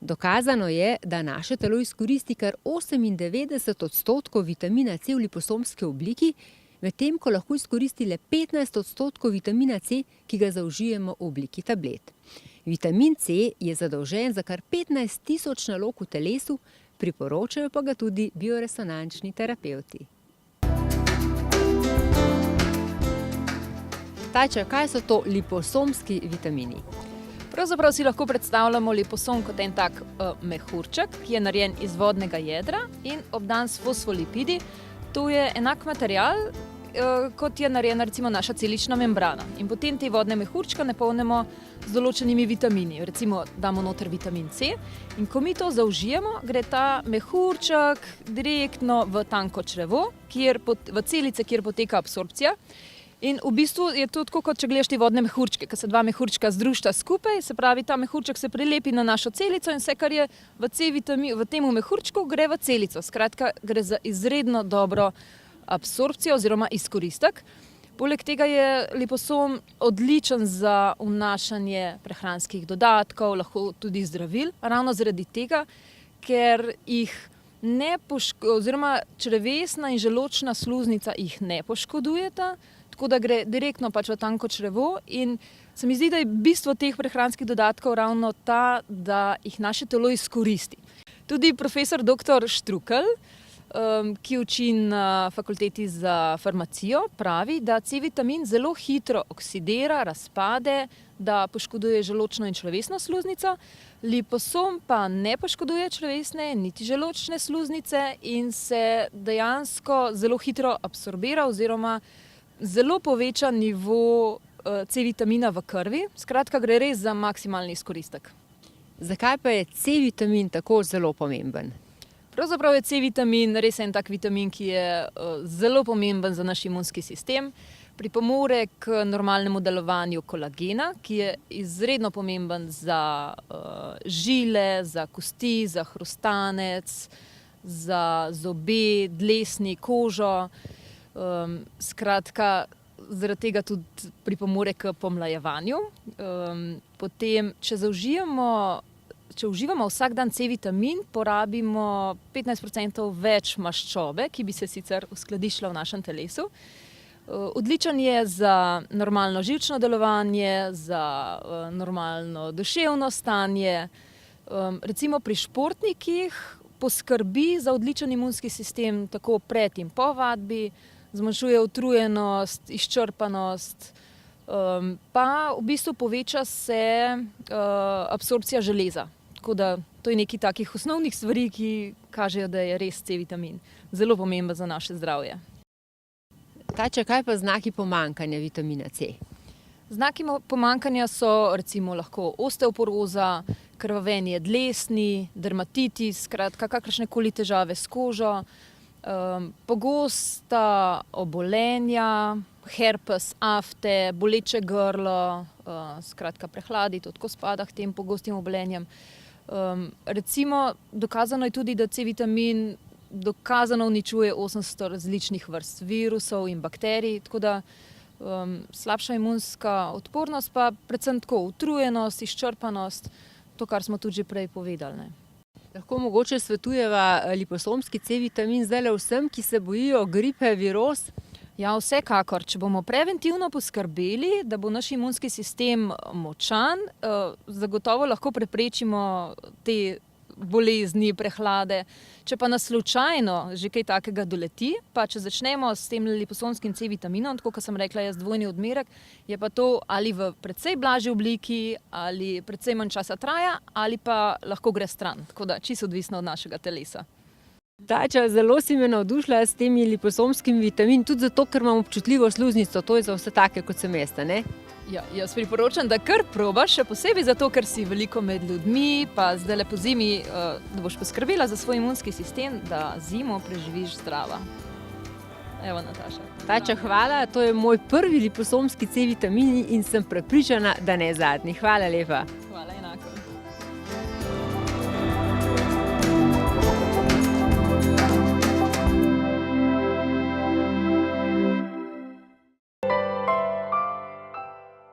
Dokazano je, da naše telo izkoristi kar 98% vitamina C v liposomski obliki, medtem ko lahko izkoristi le 15% vitamina C, ki ga zaužijemo v obliki tablet. Vitamin C je zadolžen za kar 15.000 nalog v telesu, priporočajo pa ga tudi bioresonančni terapevti. Tajča, kaj so to liposomski vitamini? Pravzaprav si lahko predstavljamo liposom kot en tak mehurček, ki je narejen iz vodnega jedra in obdan s fosfolipidi. To je enak material, kot je narejena recimo naša celična membrana. In potem te vodne mehurčke napolnimo z določenimi vitamini. Recimo damo noter vitamin C in ko mi to zaužijemo, gre ta mehurček direktno v tanko črevo, v celice, kjer poteka absorpcija. In v bistvu je to tako, kot če gledaš te vodne mehurčke, ko se dva mehurčka združita skupaj, se pravi, ta mehurček se prilepi na našo celico in vse, kar je v tem mehurčku, gre v celico. Skratka, gre za izredno dobro absorpcijo oziroma izkoristek. Poleg tega je liposom odličen za vnašanje prehranskih dodatkov, lahko tudi zdravil, ravno zaradi tega, ker jih oziroma črevesna in želodčna sluznica jih ne poškodujeta, tako da gre direktno pač v tanko črevo in se mi zdi, da je bistvo teh prehranskih dodatkov ravno ta, da jih naše telo izkoristi. Tudi profesor dr. Štrukelj, ki uči na fakulteti za farmacijo, pravi, da C-vitamin zelo hitro oksidira, razpade, da poškoduje želodčno in črevesno sluznico, liposom pa ne poškoduje črevesne niti želodčne sluznice in se dejansko zelo hitro absorbira oziroma zelo poveča nivo C-vitamina v krvi. Skratka, gre res za maksimalni izkoristek. Zakaj pa je C-vitamin tako zelo pomemben? Pravzaprav je C-vitamin res en tak vitamin, ki je zelo pomemben za naš imunski sistem. Pripomore k normalnemu delovanju kolagena, ki je izredno pomemben za žile, za kosti, za hrustanec, za zobe, dlesni, kožo. Skratka, zaradi tega tudi pripomore k pomlajevanju. Potem, če uživamo vsak dan C-vitamin, porabimo 15% več maščobe, ki bi se sicer uskladiščila v našem telesu. Odličen je za normalno živčno delovanje, za normalno duševno stanje. Recimo pri športnikih poskrbi za odličen imunski sistem tako pred in po vadbi, zmanjšuje utrujenost, izčrpanost, pa v bistvu poveča se absorpcija železa. Tako da to je nekaj takih osnovnih stvari, ki kažejo, da je res C-vitamin zelo pomemben za naše zdravje. Tajča, kaj pa znaki pomanjkanja vitamina C? Znaki pomanjkanja so recimo lahko osteoporoza, krvavenje dlesni, dermatitis, skratka kakršnekoli težave s kožo, pogosta obolenja, herpes, afte, boleče grlo, skratka prehladi, to tako spada k tem pogostim obolenjem. Recimo dokazano je tudi, da C-vitamin dokazano uničuje 800 različnih vrst virusov in bakterij, tako da slabša imunska odpornost, pa predvsem tako utrujenost, izčrpanost, to, kar smo tudi že prej povedali. Lahko mogoče svetujeva liposomski C-vitamin zdajle vsem, ki se bojijo gripe, viroz? Ja, vsekakor. Če bomo preventivno poskrbeli, da bo naš imunski sistem močan, zagotovo lahko preprečimo te bolezni, prehlade. Če pa nas slučajno že kaj takega doleti, pa če začnemo s tem liposomskim C-vitaminom, tako kot sem rekla, je dvojni odmerek, je pa to ali v precej blažji obliki, ali precej manj časa traja, ali pa lahko gre stran. Tako da čisto odvisno od našega telesa. Tajča, zelo si me navdušila s temi liposomskimi vitamini, tudi zato, ker imam občutljivo sluznico, to je za vse take, kot sem jaz, ne? Ja, jaz priporočam, da kar probaš, še posebej zato, ker si veliko med ljudmi, pa zdajle po zimi, da boš poskrbela za svoj imunski sistem, da zimo preživiš zdrava. Evo, Nataša. Tajča, hvala, to je moj prvi liposomski C-vitamin in sem prepričana, da ne zadnji. Hvala lepa.